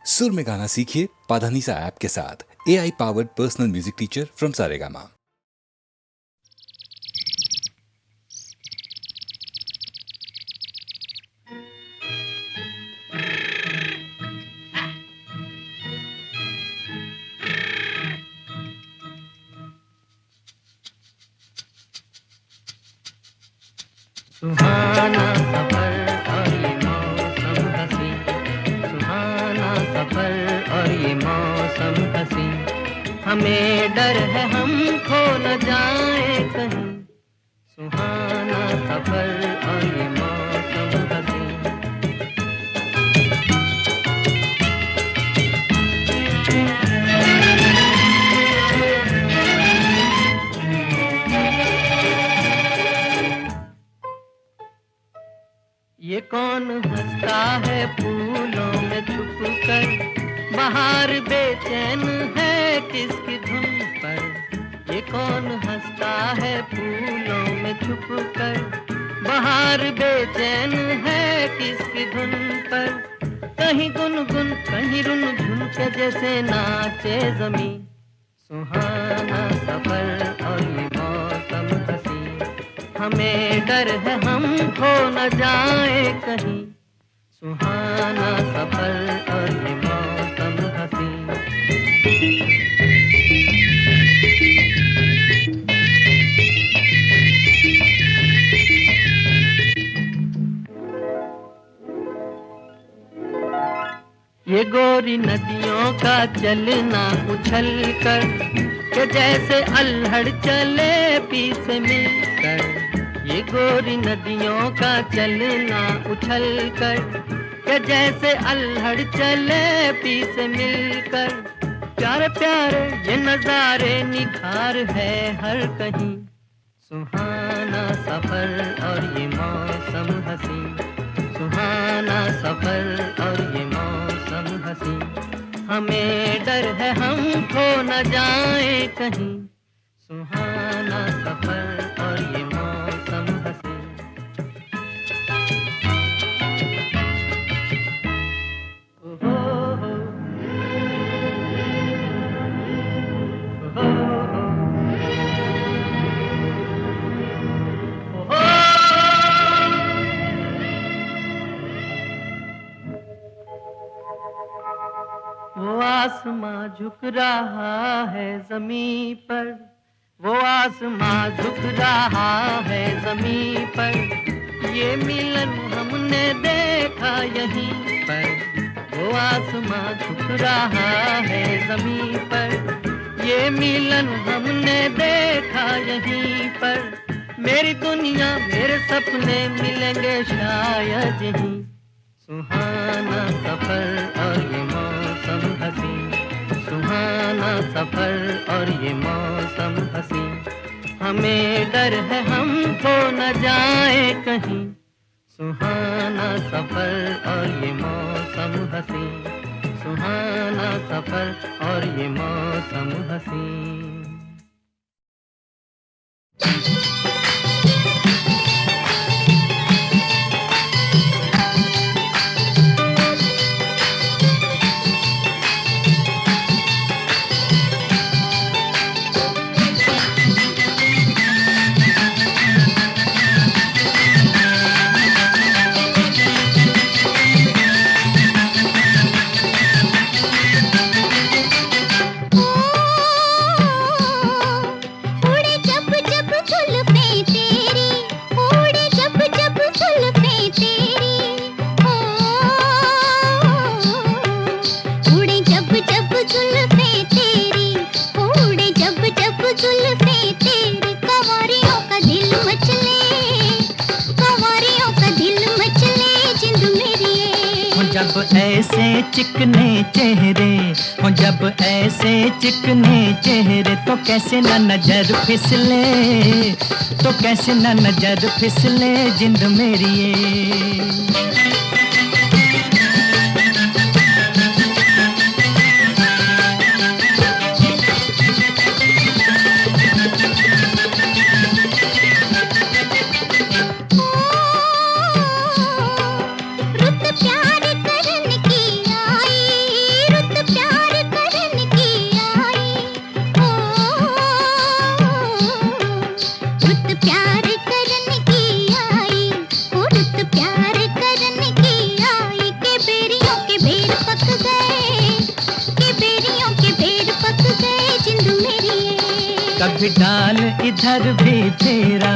सुर में गाना सीखिए पाधानीसा ऐप के साथ। AI powered personal music teacher from Saregama. सुहाना सफर और ये मौसम हसी, सुहाना सफर और ये मौसम हसी, हमें डर है हम खो न जाए कहीं। सुहाना सफर और ये मौसम हसी। ये कौन हंसता है फूलों में छुप कर, बाहर बेचैन है किसकी धुन पर। ये कौन हंसता है फूलों में छुप कर, बाहर बेचैन है किसकी धुन पर। कहीं गुनगुन कहीं रुनझुन के जैसे नाचे जमी। सुहाना सफर और ये मौसम हसी, हमें डर है हम खो न जाए कहीं। सुहाना सफर और ये मौसम हसी। ये गोरी नदियों का चलना उछल कर, के जैसे अल्हड़ चले पीछे मिलकर। ये गोरी नदियों का चलना उछल कर, के जैसे अल्हड़ चले पीछे मिलकर। प्यारे प्यारे ये नजारे निखार है हर कहीं। सुहाना सफर और ये मौसम हसी, सुहाना सफर और ये मौसम हसी, हमें डर है हम खो न जाए कहीं। सुहाना सफर और ये मौसम हसी। ओहो हो, ओहो हो, ओहो। वो आसमां झुक रहा है जमीन पर, वो आसमां झुक रहा है जमीन पर। ये मिलन हमने देखा यहीं पर। वो आसमां झुक रहा है जमीन पर, ये मिलन हमने देखा यहीं पर। मेरी दुनिया मेरे सपने मिलेंगे शायद यहीं। सुहाना सफर और ये मौसम हसी, सुहाना सफर और ये मौसम हसी, हमें डर है हम खो न जाए कहीं। सुहाना सफर और ये मौसम हसी, सुहाना सफर और ये मौसम हसी। जब ऐसे चिकने चेहरे हो, जब ऐसे चिकने चेहरे, तो कैसे न नजर फिसले, तो कैसे न नजर फिसले जिंद मेरी ये। रुत प्यार करन की आई कभी डाल इधर भी फेरा,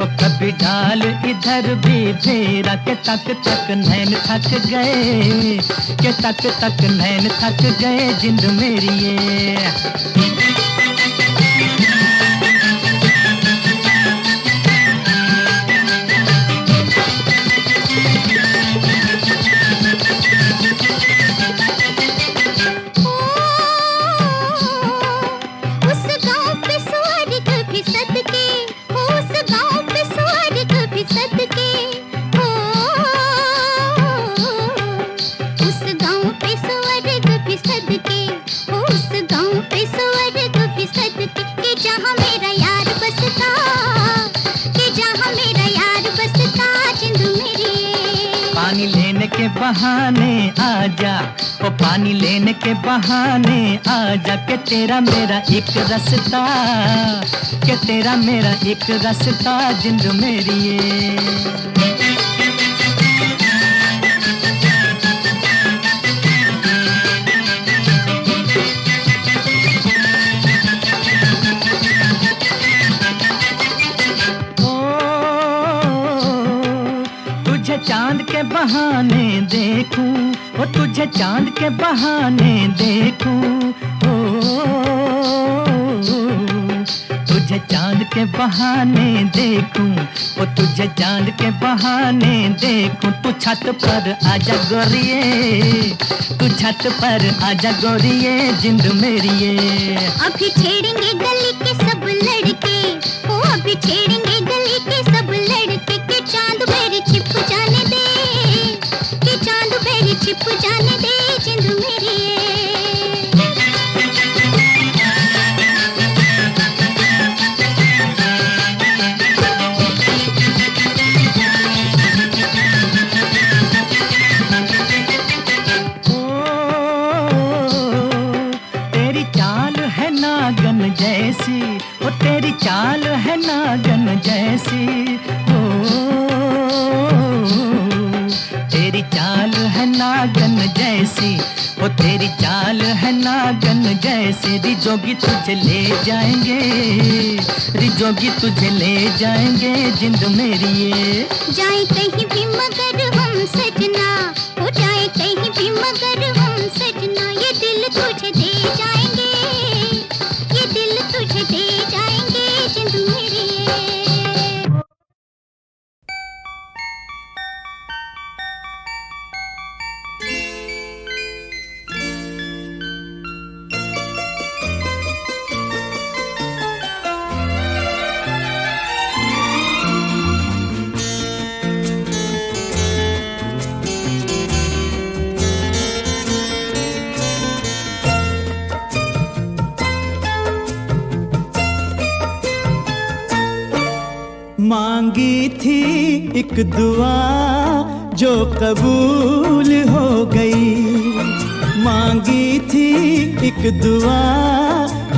ओ कभी डाल इधर भी फेरा, के तक तक नैन थक गए, के तक तक नैन थक गए जिंद मेरी ये। पानी लेने के बहाने आजा, ओ पानी लेने के बहाने आजा, के तेरा मेरा एक रास्ता, के तेरा मेरा एक रास्ता जिंद मेरी ये। चांद के बहाने देखूं, ओ तुझे चांद के बहाने देखूं, ओ तुझे चांद के बहाने देखूं, ओ तुझे चांद के बहाने देखूं। तू छत पर आजा गोरिये, तू छत पर आजा गोरिये जिंद मेरी ये। अभी छेड़ेंगे गली के सब लड़के, ओ अभी छेड़ेंगे गली के सब लड़के, के चांद मेरे छिप जाने दे, के चांद मेरे छिप जाने दे जिंद मेरी ये। जैसी ओ तेरी चाल है नागन जैसी, ओ तेरी चाल है नागन जैसी, ओ तेरी चाल है नागन जैसी। रिजोगी तुझे ले जाएंगे, रिजोगी तुझे ले जाएंगे जिंद मेरी ये। जाए कहीं भी मगर हम सजना, हो जाए कहीं भी मगर हम सजना, ये दिल तुझे दे जाएंगे, ये दिल तुझे दे जाएंगे जिंद मेरी ये। मांगी थी एक दुआ जो कबूल हो गई, मांगी थी एक दुआ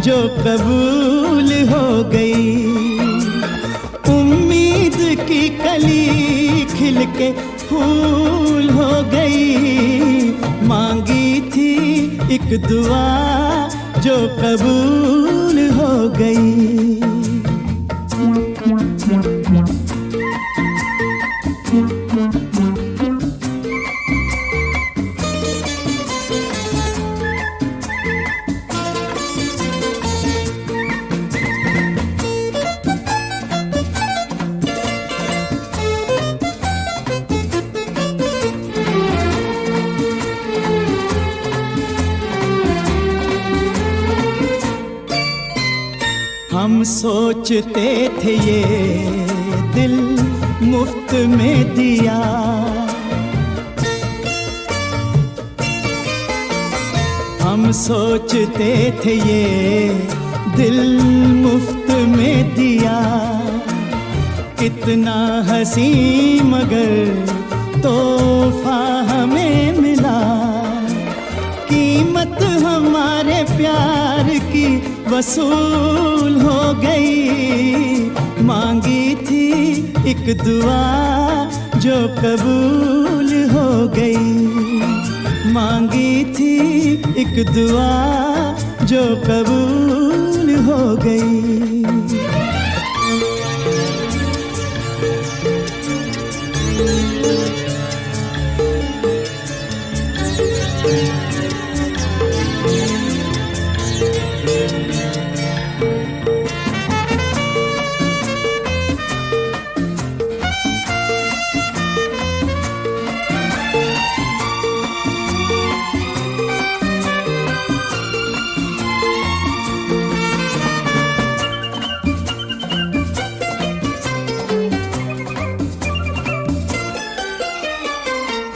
जो कबूल हो गई। उम्मीद की कली खिल के फूल हो गई, मांगी थी एक दुआ जो कबूल हो गई। हम सोचते थे ये दिल मुफ्त में दिया, हम सोचते थे ये दिल मुफ्त में दिया। कितना हंसी मगर तोहफा हमें मिला, कीमत हमारे प्यार की वसूल हो गई। मांगी थी एक दुआ जो कबूल हो गई, मांगी थी एक दुआ जो कबूल हो गई।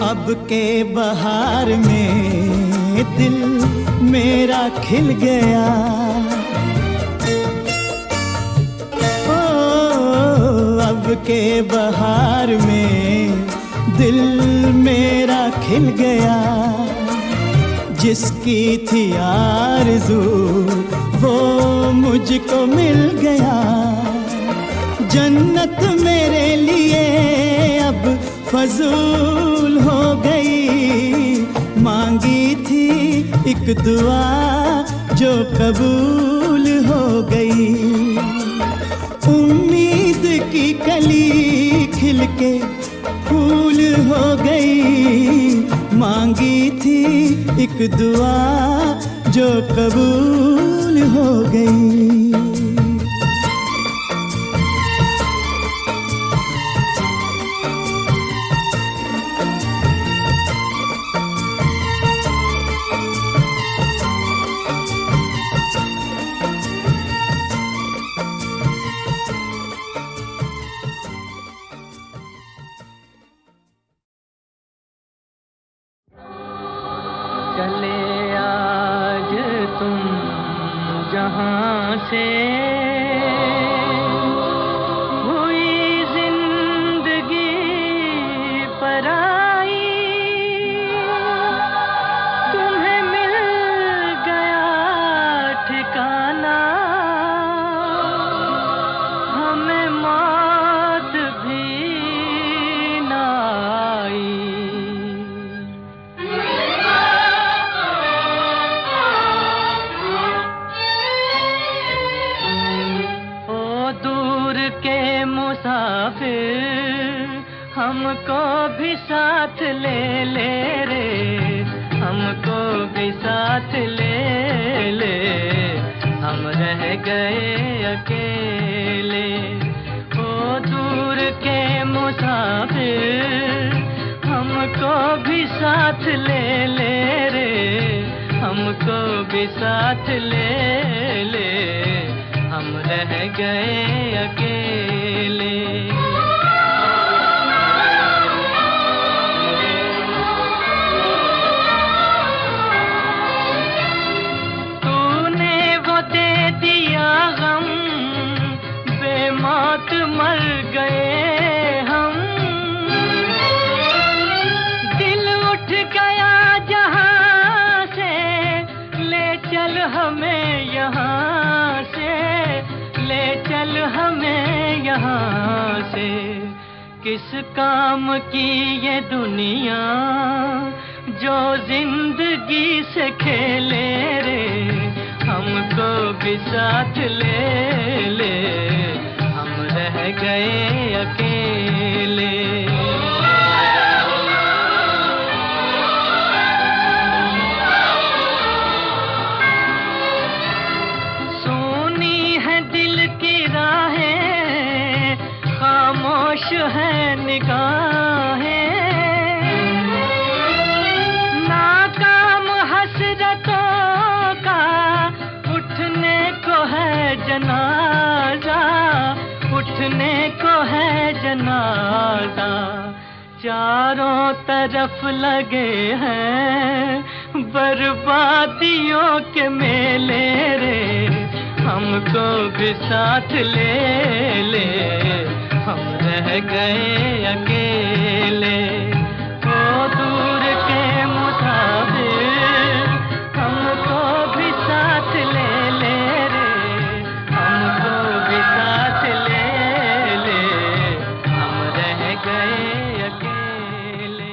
अब के बहार में दिल मेरा खिल गया, ओ अब के बहार में दिल मेरा खिल गया। जिसकी थी आरज़ू वो मुझको मिल गया। जन्नत मेरे लिए अब फजूल हो गई। मांगी थी एक दुआ जो कबूल हो गई। उम्मीद की कली खिल के फूल हो गई। मांगी थी एक दुआ जो कबूल हो गई। चले आज तुम जहां से, हुई जिंदगी पराई। तुम्हें मिल गया ठिकाना, हमें मौत भी ना आई। मुसाफिर हमको भी साथ ले ले रे, हमको भी साथ ले ले। हम रह गए अकेले। ओ दूर के मुसाफिर हमको भी साथ ले ले रे, हमको भी साथ ले ले। हम रह गए अकेले। तूने वो दे दिया गम, बेमौत मर गए हम। दिल उठ गया जहां से, ले चल हमें यहाँ से, ले चल हमें यहाँ से। किस काम की ये दुनिया जो जिंदगी से खेले रे, हमको भी साथ ले ले। हम रह गए अकेले। खामोश है निगाहें, नाकाम हसरतों का उठने को है जनाजा, उठने को है जनाजा। चारों तरफ लगे हैं बर्बादियों के मेले रे, हमको भी साथ ले ले। हम रह गए अकेले। ओ दूर के मुसाफिर हमको भी साथ ले ले रे, हमको भी साथ ले ले। हम रह गए अकेले।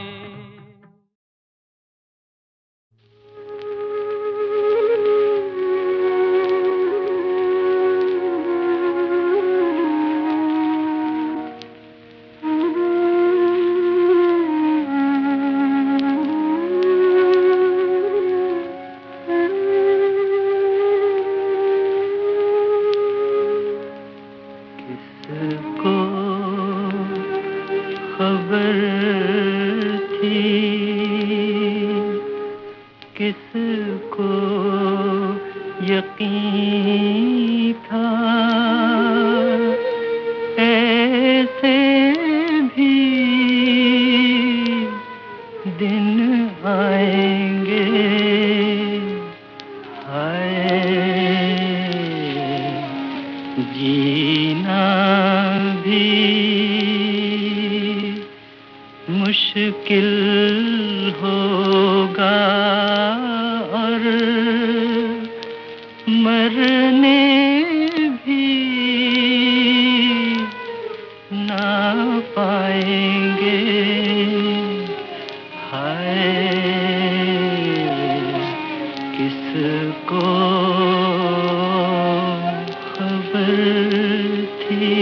को यकीन था ऐसे भी दिन आएंगे। हाय जीना भी मुश्किल होगा और मरने भी ना पाएंगे। हाय किसको खबर थी।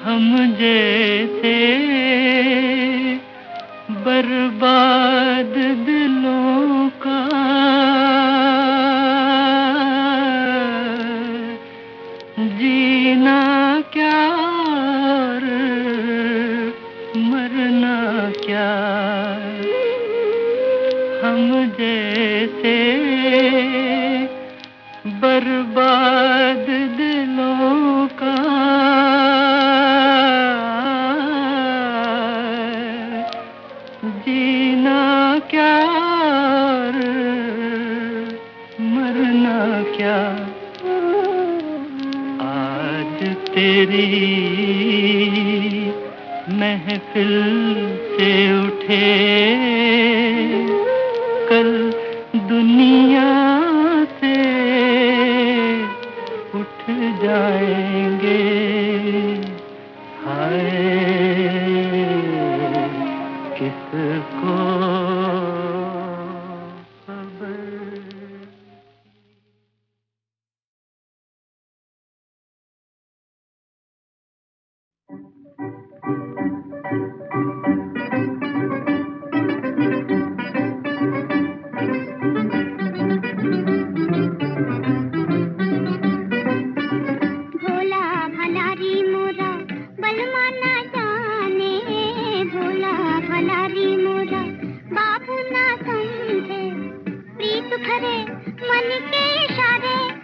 हम जैसे बर्बाद दिलों का जीना क्या और मरना क्या। हम जैसे बर्बाद दिलों का जीना क्या और मरना क्या। आज तेरी महफिल से उठे कल दुनिया से उठ जाएंगे। हाय किसको खबर। प्रीत भरे मन के इशारे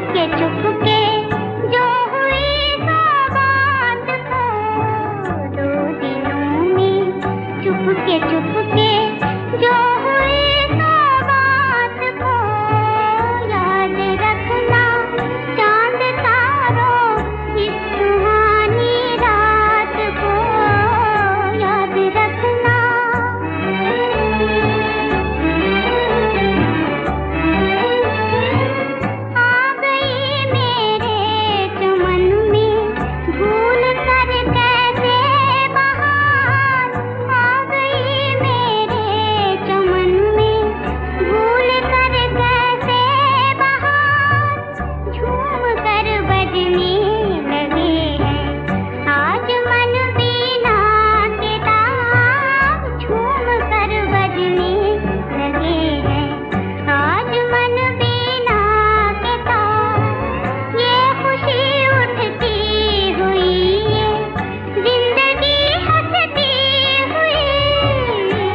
चुपके जो हुई सो बात को 2 दिनों में चुपके जो हुई सो बात को याद रखना चांद तारों इस सुहानी रात को याद रखना। आ गई मेरे चमन में भूल कर कैसे बहार, आ गई मेरे चमन में भूल कर कैसे बहार, झूम कर बजने लगे हैं आज मन बीना के तार, झूम कर बजने लगे हैं आज मन बीना के तार। ये खुशी उठती हुई ये जिंदगी हंसती हुई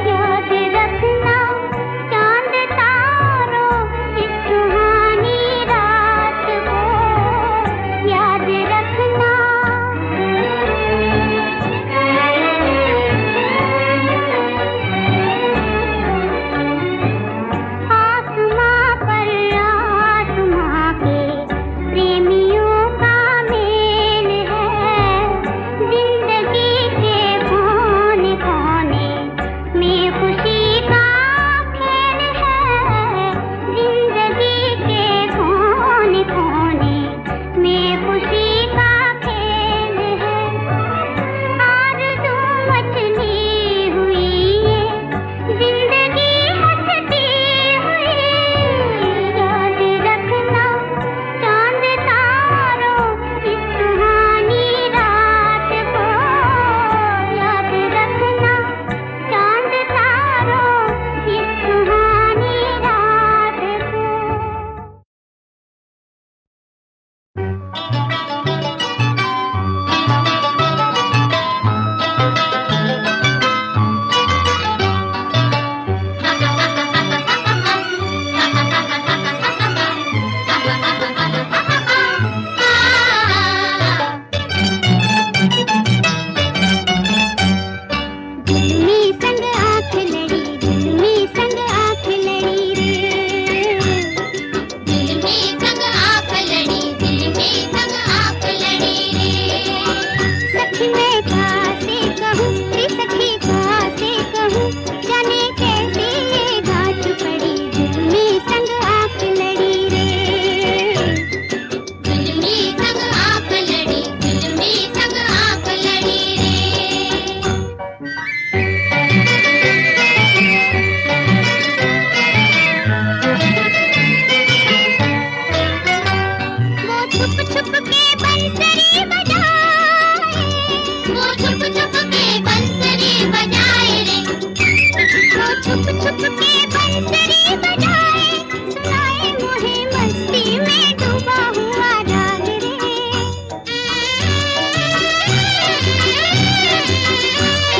याद रखना चांद तारों इस सुहानी रात को याद रखना। आसमां पर आसमां के प्रेमियों का मेल है, जिंदगी के कोने कोने में खुशी का खेल है, जिंदगी के कोने कोने में खुशी का खेल है। आरज़ू मचली हुई ये जिंदगी हंसती हुई याद रखना चांद तारों इस सुहानी रात को याद रखना चांद तारों इस सुहानी रात को। जुल्मी संग आँख लड़ी, जुल्मी संग आँख लड़ी रे, जुल्मी संग आँख लड़ी, जुल्मी संग आँख लड़ी रे। सखी मैं कासे कहूँ रे, सखी कासे कहूँ, जाने कैसे ये गाँठ पड़ी, जुल्मी संग आँख लड़ी रे, जुल्मी संग आँख लड़ी, जुल्मी संग आँख लड़ी रे। वो छुप छुप के बंसरी बजाए, वो छुप छुप के बंसरी बजाए रे, वो छुप छुप के बंसरी बजाए, सुनाए मोहे मस्ती में डूबा हुआ राग रे।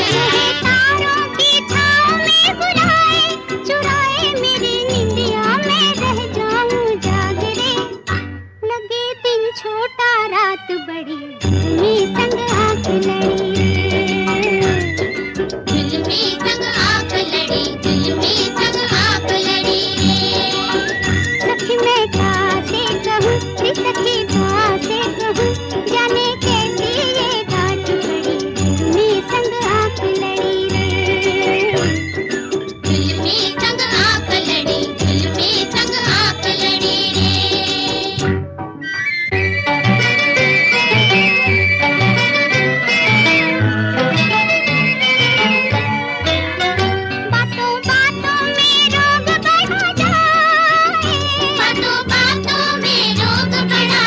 मुझे तारों की छाँव में बुलाए, चुराए मेरी निंदिया में रह जाऊं जाग रे। लगे दिन छोटा रात बड़ी, जुल्मी संग आँख लड़ी, जुल्मी संग आँख लड़ी, जुल्मी संग आँख लड़ी रे। सखी मैं कासे कहूँ रे, सखी कासे कहूँ, जाने कैसी ये गाँठ पड़ी, जुल्मी संग आँख लड़ी रे, जुल्मी संग आँख लड़ी, जुल्मी संग आँख लड़ी रे। बातों बातों में रोग बढ़ा जाए, बातों बातों में रोग बढ़ा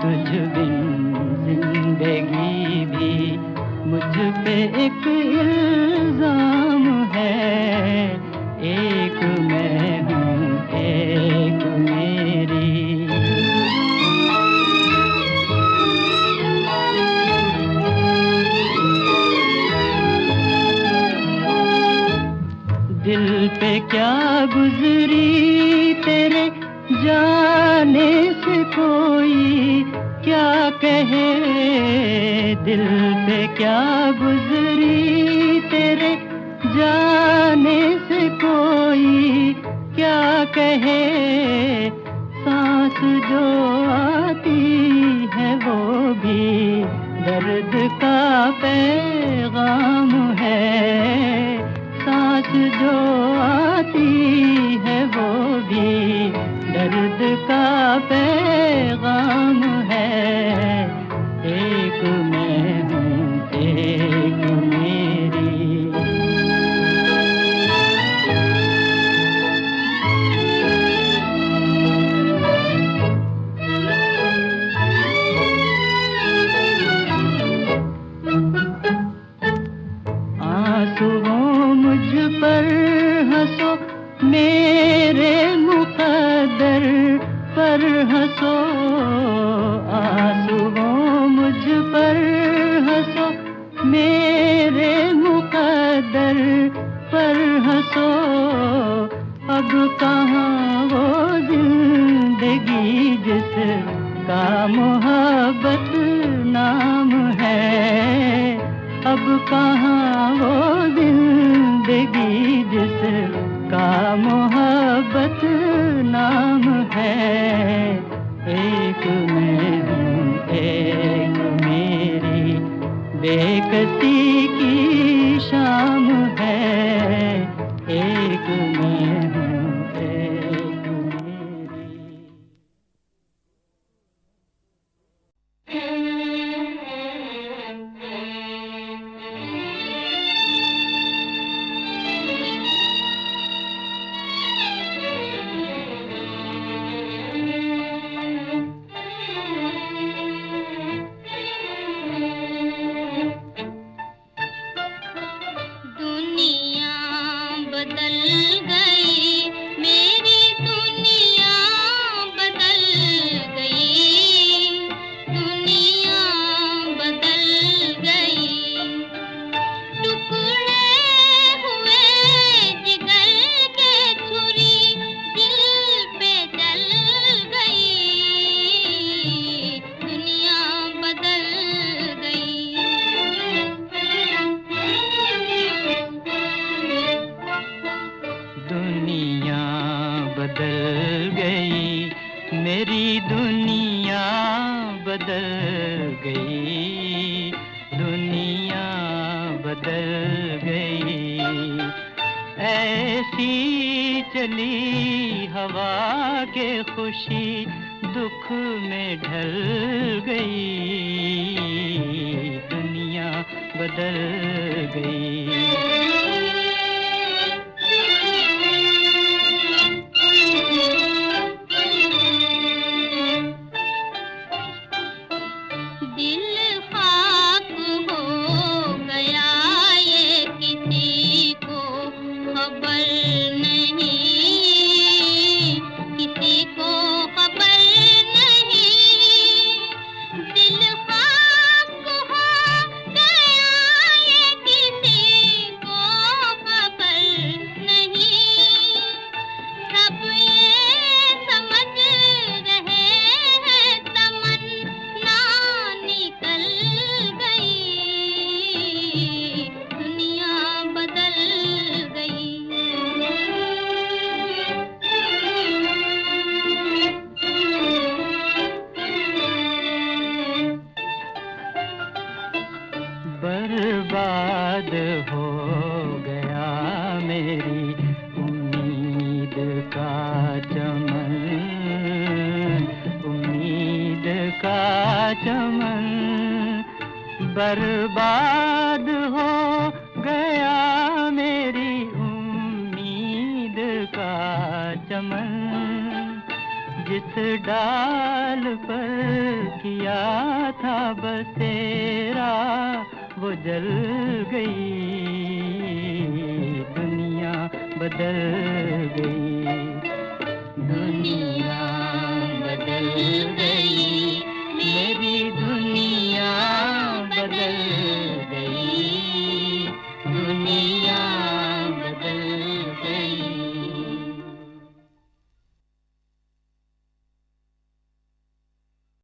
तुझ बिन जिंदगी भी मुझ पे एक इल्जाम है, एक मैं हूँ एक मेरी। दिल पे क्या गुजरी तेरे जाने से कोई क्या कहे, दिल पे क्या गुजरी तेरे जाने से कोई क्या कहे। सांस जो आती है वो भी दर्द का पैगाम है, सांस जो आती है वो भी दर्द का पैगाम है, एक मैं हूँ एक मेरी। आंसुओं मुझ पर हंसो, मेरे मुक़द्दर पर हंसो। आंसुओं मुझ पर हंसो, मेरे मुक़द्दर पर हंसो। अब कहाँ वो जिंदगी जिसका मोहब्बत नाम है, अब कहाँ वो जिंदगी जिसका मोहब्बत नाम है, एक मैं हूँ एक मेरी बेकसी की शाम है, एक मैं हूँ एक मेरी। दुनिया बदल गई, मेरी दुनिया बदल गई, दुनिया बदल गई। टुकड़े हुए जिगर के छुरी दिल पे चल गई, दुनिया बदल गई। दुनिया बदल गई, मेरी दुनिया बदल गई, दुनिया बदल गई। ऐसी चली हवा के खुशी दुख में ढल गई, दुनिया बदल गई। दिल खाक हो गया ये किसी को खबर नहीं, किसी को खबर नहीं। दिल खाक हो गया ये किसी को खबर नहीं। सब ये समझ रहे हैं तमन्ना निकल गई, दुनिया बदल गई। बर्बाद हो गया मेरी उम्मीद का चमन, उम्मीद का चमन। बर्बाद हो गया मेरी उम्मीद का चमन। जिस डाल पर किया था बसेरा वो जल गई, दुनिया बदल गई, दुनिया बदल गई।